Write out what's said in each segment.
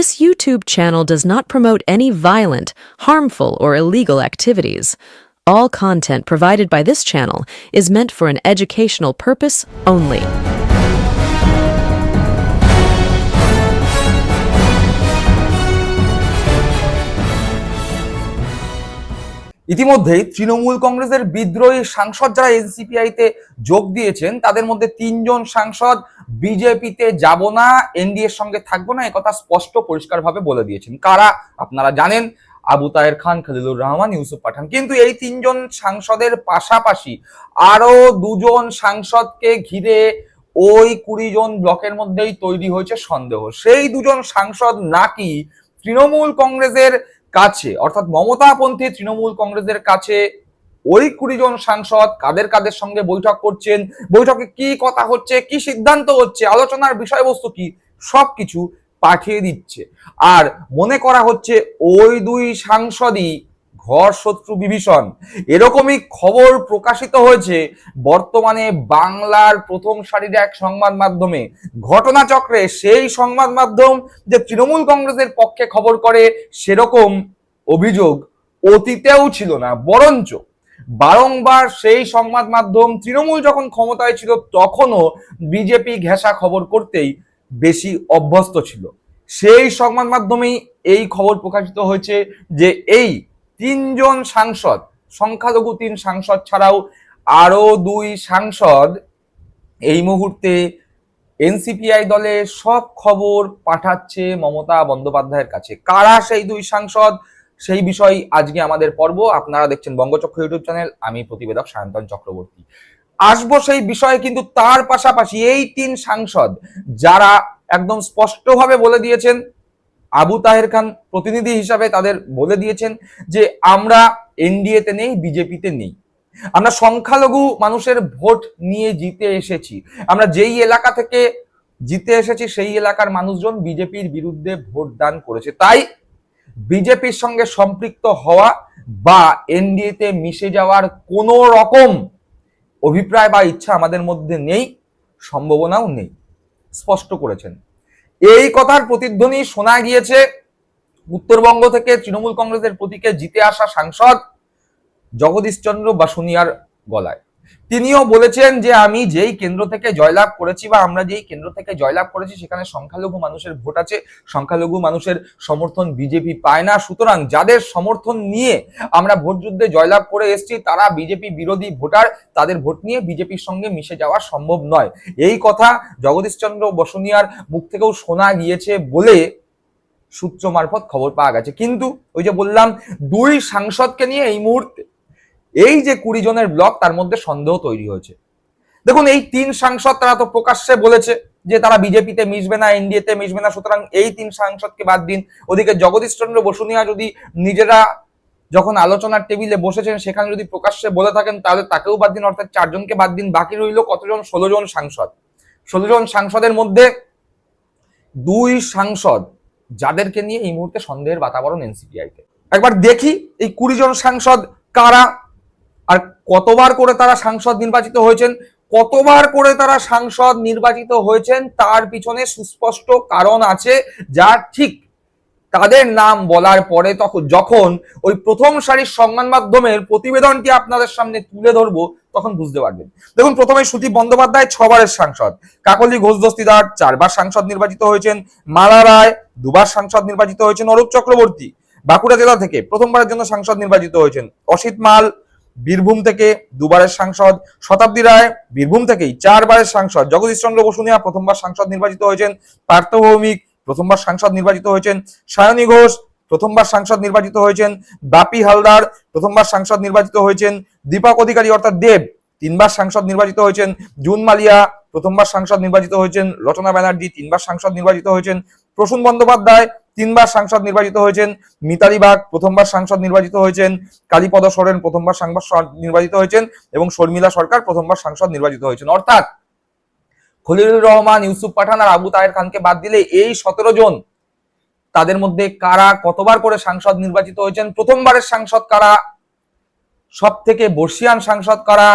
This YouTube channel does not promote any violent, harmful, or illegal activities. All content provided by this channel is meant for an educational purpose only. ইতিমধ্যেই তৃণমূল কংগ্রেসের বিদ্রোহী সাংসদ যারা এনসিপিআইতে যোগ দিয়েছেন তাদের মধ্যে 3 জন সাংসদ বিজেপিতে যাব না, এনডিএর সঙ্গে থাকবো না, একথা স্পষ্ট পরিষ্কারভাবে বলে দিয়েছেন। কারা আপনারা জানেন, আবু তাহের খান, খলিলুর রহমান, ইউসুফ পাঠান। কিন্তু এই 3 জন সাংসদের পাশাপাশি আরো 2 জন সাংসদকে ঘিরে ওই 20 জন ব্লকের মধ্যেই তৈরি হয়েছে সন্দেহ। সেই 2 জন সাংসদ নাকি তৃণমূল কংগ্রেসের কাছে, অর্থাৎ মমতাপন্থী তৃণমূল কংগ্রেসের কাছে ওই 20 জন সাংসদ কাদের কাদের সঙ্গে বৈঠক করছেন, বৈঠকে কি কথা হচ্ছে, কি সিদ্ধান্ত হচ্ছে, আলোচনার বিষয়বস্তু কি, সবকিছু পাঠিয়ে দিচ্ছে। আর মনে করা হচ্ছে ওই 2 সাংসদই ঘর শত্রু বিভীষণ। এরকমই খবর প্রকাশিত হয়েছে বর্তমানে বাংলার প্রথম সারির এক সংবাদ মাধ্যমে। ঘটনাচক্রে সেই সংবাদ মাধ্যম যে তৃণমূল কংগ্রেসের পক্ষে খবর করে সেরকম অভিযোগ অতীতেও ছিল না, বরঞ্চ বারংবার সেই সংবাদ মাধ্যম তৃণমূল যখন ক্ষমতায় ছিল তখনও বিজেপি ঘেঁষা খবর করতেই বেশি অভ্যস্ত ছিল। সেই সংবাদ মাধ্যমেই এই খবর প্রকাশিত হয়েছে যে এই 3 জন সাংসদ, সংখ্যালঘু 3 সাংসদ ছাড়াও আরো 2 সাংসদ এই মুহূর্তে এনসিপিআই দলে সব খবর পাঠাচ্ছে মমতা বন্দ্যোপাধ্যায়ের কাছে। কারা সেই 2 সাংসদ, সেই বিষয় আজকে আমাদের পর্ব। আপনারা দেখছেন বঙ্গচক্র ইউটিউব চ্যানেল, আমি প্রতিবেদক সায়ন্তন চক্রবর্তী। আসবো সেই বিষয়ে, কিন্তু তার পাশাপাশি এই 3 সাংসদ যারা একদম স্পষ্টভাবে বলে দিয়েছেন, আবু তাহের খান প্রতিনিধি হিসাবে তাদের বলে দিয়েছেন যে আমরা এনডিএতে নেই, বিজেপিতে নেই, আমরা সংখ্যালঘু মানুষের ভোট নিয়ে জিতে এসেছি, আমরা যেই এলাকা থেকে জিতে এসেছি সেই এলাকার মানুষজন বিজেপির বিরুদ্ধে ভোট দান করেছে, তাই বিজেপির সঙ্গে সম্পৃক্ত হওয়া বা এনডিএতে মিশে যাওয়ার কোনো রকম অভিপ্রায় বা ইচ্ছা আমাদের মধ্যে নেই, সম্ভাবনাও নেই, স্পষ্ট করেছেন। এই কথার প্রতিধ্বনি শোনা গিয়েছে উত্তরবঙ্গ থেকে তৃণমূল কংগ্রেসের প্রতীকে জিতে আসা সাংসদ জগদীশ চন্দ্র বসুনিয়ার গলায়। তিনিও বলেছেন যে আমি যেই কেন্দ্র থেকে জয়লাভ করেছি বা আমরা যেই কেন্দ্র থেকে জয়লাভ করেছি সেখানে সংখ্যালঘু মানুষের ভোট আছে, সংখ্যালঘু মানুষের সমর্থন বিজেপি পায় না, সুতরাং যাদের সমর্থন নিয়ে আমরা ভোট যুদ্ধে জয়লাভ করে এসেছি তারা বিজেপি বিরোধী ভোটার, তাদের ভোট নিয়ে বিজেপির সঙ্গে মিশে যাওয়া সম্ভব নয়। এই কথা জগদীশ চন্দ্র বসুনিয়ার মুখ থেকেও শোনা গিয়েছে বলে সূত্র মারফত খবর পাওয়া গেছে। কিন্তু ওই যে বললাম 2 সাংসদকে নিয়ে এই মুহূর্তে এই যে 20 জনের ব্লক, তার মধ্যে সন্দেহ তৈরি হয়েছে। দেখুন, এই 3 সাংসদ তারা তো প্রকাশ্যে বলেছে যে তারা বিজেপিতে মিশবে না, এনডিএতে মিশবে না, সুতরাং এই 3 সাংসদকে বাদ দিন। ওদিকে জগদীশ চন্দ্র বসুনিয়া যদি নিজেরা যখন আলোচনার টেবিলে বসেছেন সেখানে যদি প্রকাশ্যে বলে থাকেন তাহলে তাকেও বাদ দিন, অর্থাৎ 4 জনকে বাদ দিন। বাকি রইল কতজন? 16 জন সাংসদ। 16 জন সাংসদের মধ্যে 2 সাংসদ যাদেরকে নিয়ে এই মুহূর্তে সন্দেহের বাতাবরণ এনসিপিআইতে। একবার দেখি এই 20 জন সাংসদ কারা, আর কতবার করে তারা সাংসদ নির্বাচিত হয়েছেন। কতবার করে তারা সাংসদ নির্বাচিত হয়েছেন তার পিছনে সুস্পষ্ট কারণ আছে, যা ঠিক তাদের নাম বলার পরে যখন ওই প্রথম সারির সংবাদ মাধ্যমের প্রতিবেদনটি আপনাদের সামনে তুলে ধরবো তখন বুঝতে পারবেন। দেখুন, প্রথমে সুদীপ বন্দ্যোপাধ্যায় 6 বারের সাংসদ, কাকলি ঘোষ দস্তিদার 4 বার সাংসদ নির্বাচিত হয়েছেন, মালা রায় 2 বার সাংসদ নির্বাচিত হয়েছেন, অরূপ চক্রবর্তী বাঁকুড়া জেলা থেকে প্রথমবারের জন্য সাংসদ নির্বাচিত হয়েছেন, অসিত মাল বীরভূম থেকে 2 বারের সাংসদ, শতাব্দী রায় বীরভূম থেকেই 4 বারের সাংসদ, জগদীশ চন্দ্র বসুনিয়া প্রথমবার সাংসদ নির্বাচিত হয়েছেন, পার্থ ভৌমিক প্রথমবার সাংসদ নির্বাচিত হয়েছেন, সায়নী ঘোষ প্রথমবার সাংসদ নির্বাচিত হয়েছেন, বাপি হালদার প্রথমবার সাংসদ নির্বাচিত হয়েছেন, দীপক অধিকারী অর্থাৎ দেব 3 বার সাংসদ নির্বাচিত হয়েছেন, জুন মালিয়া প্রথমবার সাংসদ নির্বাচিত হয়েছেন, রচনা ব্যানার্জি 3 বার সাংসদ নির্বাচিত হয়েছেন, প্রসূন বন্দ্যোপাধ্যায় 3 বার সাংসদ নির্বাচিত হয়েছেন, মিতালি বাগ প্রথমবার সাংসদ নির্বাচিত হয়েছেন, কালীপদ সোরেন প্রথমবার সাংসদ নির্বাচিত হয়েছেন এবং শর্মিলা সরকার প্রথমবার সাংসদ নির্বাচিত হয়েছেন। অর্থাৎ খলিলুর রহমান, ইউসুফ পাঠান আর আবু তাহের খানকে বাদ দিলে এই 17 জন, তাদের মধ্যে কারা কতবার করে সাংসদ নির্বাচিত হয়েছেন, প্রথমবারের সাংসদ কারা, সব থেকে বর্ষিয়ান সাংসদ কারা,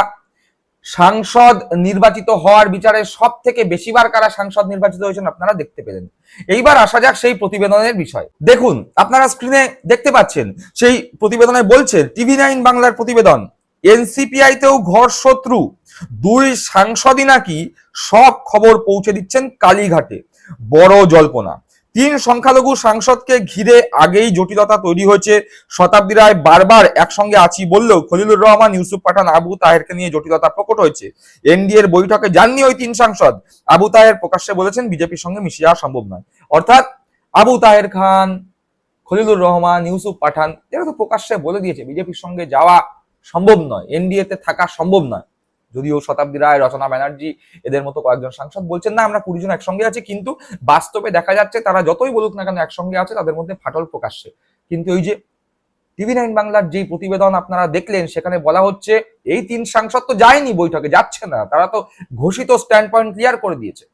সাংসদ নির্বাচিত হওয়ার বিচারে সব থেকে বেশিবার কারা সাংসদ নির্বাচিত হয়েছেন আপনারা দেখতে পেলেন। এইবার আসা যাক সেই প্রতিবেদনের বিষয়। দেখুন, আপনারা স্ক্রিনে দেখতে পাচ্ছেন সেই প্রতিবেদনে বলছে, TV9 বাংলার প্রতিবেদন, এনসিপিআইতেও ঘর শত্রু, 2 সাংসদই নাকি সব খবর পৌঁছে দিচ্ছেন কালীঘাটে, বড় জল্পনা। 3 সংখ্যালঘু সাংসদকে ঘিরে আগেই জটিলতা তৈরি হয়েছে। শতাব্দী রায় বারবার একসঙ্গে আছি বললেও খলিলুর রহমান, ইউসুফ পাঠান, আবু তাহেরকে নিয়ে জটিলতা প্রকট হয়েছে। এনডিএর বৈঠকে যাননি ওই 3 সাংসদ। আবু তাহের প্রকাশ্যে বলেছেন বিজেপির সঙ্গে মিশে যাওয়া সম্ভব নয়। অর্থাৎ আবু তাহের খান, খলিলুর রহমান, ইউসুফ পাঠান এরা তো প্রকাশ্যে বলে দিয়েছে বিজেপির সঙ্গে যাওয়া সম্ভব নয়, এনডিএতে থাকা সম্ভব নয়। যদিও শতাব্দী রায়, রচনা ব্যানার্জি এদের মতো কয়েকজন সাংসদ বলছেন না আমরা 20 জন একসঙ্গে আছি, কিন্তু বাস্তবে দেখা যাচ্ছে তারা যতই বলুক না কেন একসঙ্গে আছে, তাদের মধ্যে ফাটল প্রকাশ্যে। কিন্তু ওই যে TV9 বাংলার যেই প্রতিবেদন আপনারা দেখলেন, সেখানে বলা হচ্ছে এই 3 সাংসদ তো যায়নি বৈঠকে, যাচ্ছে না, তারা তো ঘোষিত স্ট্যান্ড পয়েন্ট ক্লিয়ার করে দিয়েছে।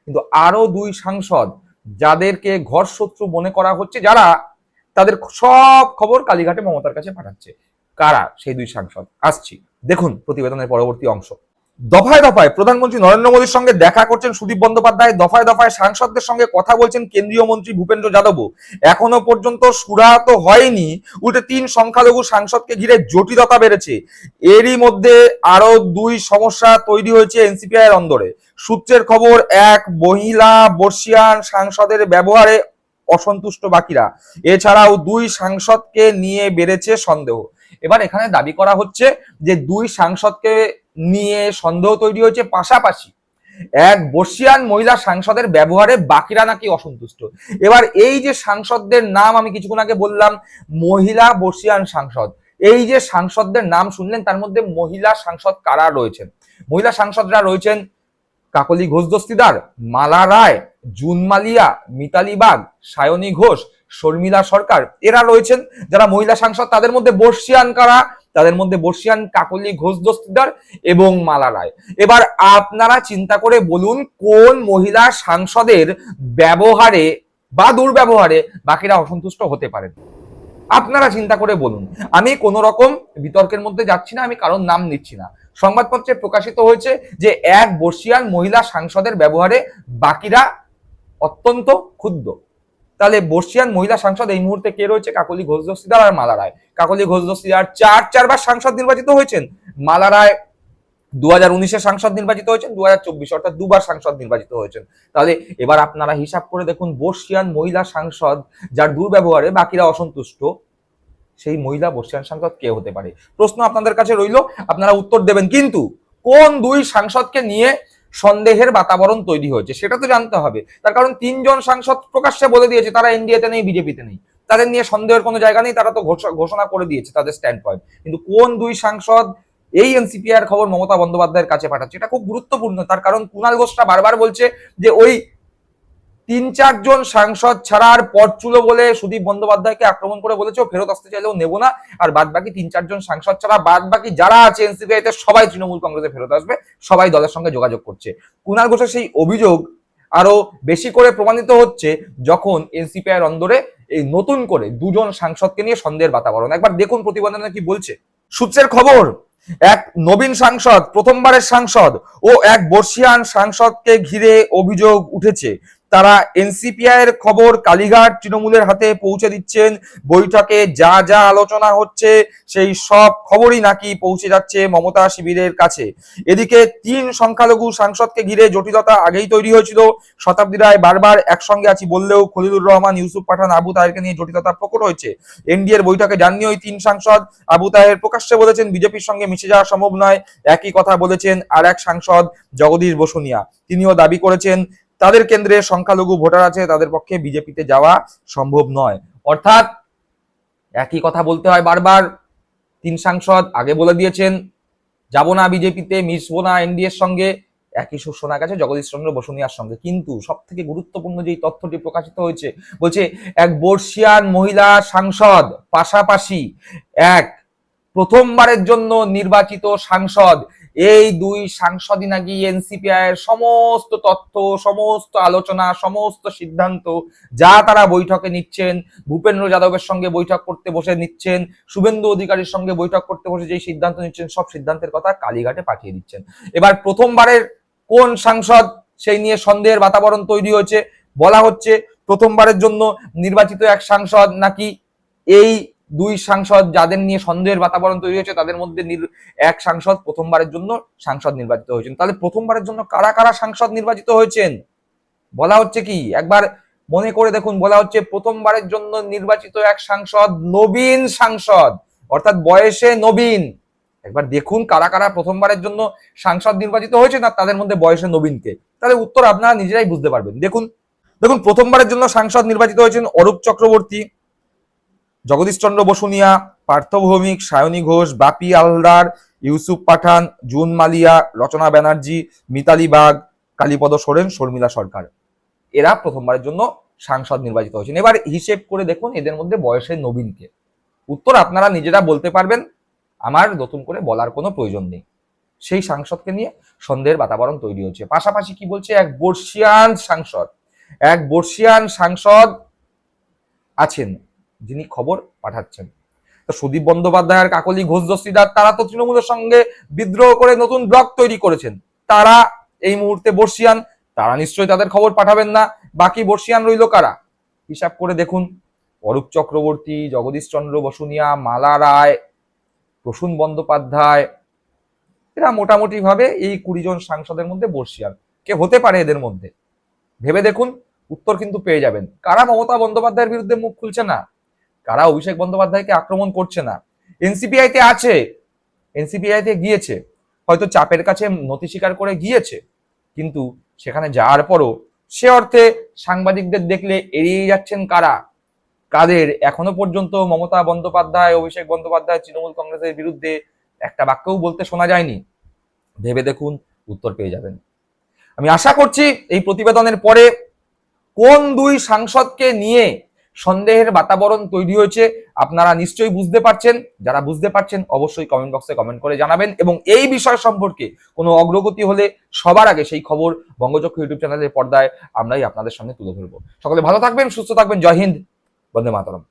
কিন্তু আরো 2 সাংসদ যাদেরকে ঘর শত্রু মনে করা হচ্ছে, যারা তাদের সব খবর কালীঘাটে মমতার কাছে পাঠাচ্ছে, কারা সেই 2 সাংসদ? আসছি, দেখুন প্রতিবেদনের পরবর্তী অংশ। দফায় দফায় প্রধানমন্ত্রী নরেন্দ্র মোদীর সঙ্গে দেখা করছেন সুদীপ বন্দ্যোপাধ্যায়, দফায় দফায় সাংসদদের সঙ্গে কথা বলছেন কেন্দ্রীয় মন্ত্রী ভূপেন্দ্র যাদবও। এখনো পর্যন্ত সুরাহা হয়নি, উল্টে 3 সংখ্যালঘু সাংসদকে ঘিরে জটিলতা বেড়েছে। এরই মধ্যে আরো 2 সমস্যা তৈরি হয়েছে এনসিপিআই এর অন্দরে। সূত্রের খবর, এক মহিলা বর্ষিয়ান সাংসদের ব্যবহারে অসন্তুষ্ট বাকিরা, এছাড়াও 2 সাংসদকে নিয়ে বেড়েছে সন্দেহ। এবার এখানে দাবি করা হচ্ছে যে 2 সাংসদকে নিয়ে সন্দেহ তৈরি হয়েছে, পাশাপাশি এক বর্ষিয়ান মহিলা সাংসদের ব্যবহারে বাকিরা নাকি অসন্তুষ্ট। এবার এই যে সাংসদদের নাম আমি কিছুক্ষণ আগে বললাম, মহিলা বর্ষিয়ান সাংসদ, এই যে সাংসদদের নাম শুনলেন, তার মধ্যে মহিলা সাংসদ কারা রয়েছেন? মহিলা সাংসদরা রয়েছেন কাকলি ঘোষ দস্তিদার, মালা রায়, জুন মালিয়া, মিতালি বাগ, সায়নী ঘোষ, শর্মিলা সরকার, এরা রয়েছেন যারা মহিলা সাংসদ। তাদের মধ্যে বর্ষিয়ান কারা? তাদের মধ্যে বর্ষিয়ান কাকলি ঘোষ দস্তিদার এবং মালা রায়। এবার আপনারা চিন্তা করে বলুন, কোন মহিলা সাংসদের ব্যবহারে বা দুর্ব্যবহারে বাকিরা অসন্তুষ্ট হতে পারেন? আপনারা চিন্তা করে বলুন। আমি কোন রকম বিতর্কের মধ্যে যাচ্ছি না, আমি কারোর নাম নিচ্ছি না। সংবাদপত্রে প্রকাশিত হয়েছে যে এক বর্ষিয়ান মহিলা সাংসদের ব্যবহারে বাকিরা অত্যন্ত ক্ষুব্ধ। তাহলে বর্ষিয়ান মহিলা সাংসদ এই মুহূর্তে কে রয়েছে? কাকলি ঘোষ দস্তিদার আর মালা রায়। কাকলি ঘোষ দস্তিদার 4বার সাংসদ নির্বাচিত হয়েছেন, মালা রায় 2019-এ সাংসদ নির্বাচিত হয়েছেন, 2024 অর্থাৎ 2বার সাংসদ নির্বাচিত হয়েছেন। তাহলে এবার আপনারা হিসাব করে দেখুন, বর্ষিয়ান মহিলা সাংসদ যার দুর্ব্যবহারে বাকিরা অসন্তুষ্ট, সেই মহিলা বর্ষিয়ান সাংসদ কে হতে পারে? প্রশ্ন আপনাদের কাছে রইল, আপনারা উত্তর দেবেন। কিন্তু কোন 2 সাংসদকে নিয়ে সন্দেহের বাতাবরণ তৈরি হয়েছে সেটা তো জানতে হবে। তার কারণ 3 জন সাংসদ প্রকাশ্যে বলে দিয়েছে তারা এনডিএতে নেই, বিজেপিতে নেই, তাদের নিয়ে সন্দেহের কোনো জায়গা নেই, তারা তো ঘোষণা করে দিয়েছে তাদের স্ট্যান্ড পয়েন্ট। কিন্তু কোন 2 সাংসদ এই এনসিপিআর খবর মমতা বন্দ্যোপাধ্যায়ের কাছে পাঠাচ্ছে, এটা খুব গুরুত্বপূর্ণ। তার কারণ কুণাল ঘোষরা বারবার বলছে যে ওই 3-4 জন সাংসদ ছাড়া আর পথ চুলো বলে সুদীপ বন্দ্যোপাধ্যায়কে আক্রমণ করে বলেছে ও ফেরত আসতে চাইলেও নেব না, আর বাদ বাকি 3-4 জন সাংসদ ছাড়া বাদ বাকি যারা আছে এনসিপিআইতে সবাই তৃণমূল কংগ্রেসে ফেরত আসবে, সবাই দলের সঙ্গে যোগাযোগ করছে। কুণাল ঘোষের সেই অভিযোগ আরো বেশি করে প্রমাণিত হচ্ছে যখন এনসিপিআইর অন্দরে এই নতুন করে 2 জন সাংসদকে নিয়ে সন্দেহের বাতাবরণ। একবার দেখুন প্রতিবেদনে কি বলছে। সূত্রের খবর, এক নবীন সাংসদ, প্রথমবারের সাংসদ ও এক বর্ষিয়ান সাংসদকে ঘিরে অভিযোগ উঠেছে। তারা এনসিপিআই এর খবর কালীঘাট তৃণমূলের হাতে পৌঁছে দিচ্ছেন। বৈঠকে যা যা আলোচনা হচ্ছে সেই সব খবরই নাকি পৌঁছে যাচ্ছে মমতা শিবিরের কাছে। এদিকে 3 সংখ্যালঘু সাংসদকে ঘিরে জটিলতা আগেই তৈরি হয়েছিল। শতাব্দী রায় বারবার একসঙ্গে আছি বললেও খলিলুর রহমান, ইউসুফ পাঠান, আবু তাহেরকে নিয়ে জটিলতা প্রকট হয়েছে। এনডিএর বৈঠকে যাননি ওই 3 সাংসদ। আবু তাহের প্রকাশ্যে বলেছেন বিজেপির সঙ্গে মিশে যাওয়া সম্ভব নয়। একই কথা বলেছেন আর এক সাংসদ জগদীশ বসুনিয়া, তিনিও দাবি করেছেন তাদের কেন্দ্রে সংখ্যালঘু ভোটার আছে, তাদের পক্ষে বিজেপিতে যাওয়া সম্ভব নয়। অর্থাৎ একই কথা বলতে হয় বারবার। 3 সাংসদ আগে বলে দিয়েছেন যাব না বিজেপিতে, মিশবো না এনডিএর সঙ্গে। একই সুর শোনা গেছে জগদীশ চন্দ্র বসুনিয়ার সঙ্গে। কিন্তু সব থেকে গুরুত্বপূর্ণ যে তথ্যটি প্রকাশিত হয়েছে, বলছে এক বর্ষিয়ান মহিলা সাংসদ, পাশাপাশি এক প্রথমবারের জন্য নির্বাচিত সাংসদ, এই দুই সাংসদই নাকি এনসিপিআই এর সমস্ত তথ্য, সমস্ত আলোচনা, সমস্ত সিদ্ধান্ত যা তারা বৈঠকে নিচ্ছেন, ভূপেন্দ্র যাদবের সঙ্গে বৈঠক করতে বসে নিচ্ছেন, শুভেন্দু অধিকারীর সঙ্গে বৈঠক করতে বসে যেই সিদ্ধান্ত নিচ্ছেন, সব সিদ্ধান্তের কথা কালীঘাটে পাঠিয়ে দিচ্ছেন। এবার প্রথমবারের কোন সাংসদ সেই নিয়ে সন্দেহের বাতাবরণ তৈরি হয়েছে। বলা হচ্ছে প্রথমবারের জন্য নির্বাচিত এক সাংসদ নাকি এই দুই সাংসদ যাদের নিয়ে সন্দেহের বাতাবরণ তৈরি হয়েছে তাদের মধ্যে এক সাংসদ প্রথমবারের জন্য সাংসদ নির্বাচিত হয়েছেন। তাহলে প্রথমবারের জন্য কারা কারা সাংসদ নির্বাচিত হয়েছেন বলা হচ্ছে কি একবার মনে করে দেখুন। বলা হচ্ছে প্রথমবারের জন্য নির্বাচিত এক সাংসদ নবীন সাংসদ, অর্থাৎ বয়সে নবীন। একবার দেখুন কারা কারা প্রথমবারের জন্য সাংসদ নির্বাচিত হয়েছে না তাদের মধ্যে বয়সে নবীনকে, তাহলে উত্তর আপনারা নিজেরাই বুঝতে পারবেন। দেখুন দেখুন প্রথমবারের জন্য সাংসদ নির্বাচিত হয়েছেন অরূপ চক্রবর্তী, জগদীশ চন্দ্র বসুনিয়া, পার্থ ভৌমিক, সায়নী ঘোষ, বাপি হালদার, ইউসুফ পাঠান, জুন মালিয়া, রচনা ব্যানার্জি, মিতালি বাগ, কালীপদ সোরেন, শর্মিলা সরকার। এরা প্রথমবারের জন্য সাংসদ নির্বাচিত হয়েছেন। এবার হিসেব করে দেখুন এদের মধ্যে বয়সের নবীনকে। উত্তর আপনারা নিজেরা বলতে পারবেন, আমার নতুন করে বলার কোনো প্রয়োজন নেই। সেই সাংসদকে নিয়ে সন্দেহের বাতাবরণ তৈরি হচ্ছে। পাশাপাশি কি বলছে, এক বর্ষিয়ান সাংসদ আছেন যিনি খবর পাঠাচ্ছেন। তো সুদীপ বন্দ্যোপাধ্যায়ের কাকলি ঘোষ দস্তিদার তারা তো তৃণমূলের সঙ্গে বিদ্রোহ করে নতুন ব্লক তৈরি করেছেন, তারা এই মুহূর্তে বর্ষিয়ান, তারা নিশ্চয়ই তাদের খবর পাঠাবেন না। বাকি বর্ষিয়ান রইল কারা হিসাব করে দেখুন, অরূপ চক্রবর্তী, জগদীশ চন্দ্র বসুনিয়া, মালা রায়, প্রসূন বন্দ্যোপাধ্যায়, এরা মোটামুটি ভাবে এই 20 জন সাংসদের মধ্যে বর্ষিয়ান। কে হতে পারে এদের মধ্যে ভেবে দেখুন, উত্তর কিন্তু পেয়ে যাবেন। কারা মমতা বন্দ্যোপাধ্যায়ের বিরুদ্ধে মুখ খুলছে না, কারা অভিষেক বন্দ্যোপাধ্যায়কে আক্রমণ করছে না। এনসিপিআই তে আছে, এনসিপিআই তে গিয়েছে, হয়তো চাপের কাছে নথি স্বীকার করে গিয়েছে, কিন্তু সেখানে যাওয়ার পরও সে অর্থে সাংবাদিকদের দেখলে এড়িয়ে যাচ্ছেন কারা, কাদের এখনো পর্যন্ত মমতা বন্দ্যোপাধ্যায়, অভিষেক বন্দ্যোপাধ্যায় তৃণমূল কংগ্রেসের বিরুদ্ধে একটা বাক্যও বলতে শোনা যায়নি। ভেবে দেখুন উত্তর পেয়ে যাবেন। আমি আশা করছি এই প্রতিবেদনের পরে কোন দুই সাংসদকে নিয়ে সন্দেহের বাতাবরণ তৈরি হয়েছে আপনারা নিশ্চয়ই বুঝতে পারছেন। যারা বুঝতে পারছেন অবশ্যই কমেন্ট বক্সে কমেন্ট করে জানাবেন, এবং এই বিষয় সম্পর্কে কোনো অগ্রগতি হলে সবার আগে সেই খবর বঙ্গচক্ষু ইউটিউব চ্যানেলের পর্দায় আমরাই আপনাদের সামনে তুলে ধরবো। সকলে ভালো থাকবেন, সুস্থ থাকবেন। জয় হিন্দ, বন্দে মাতরম।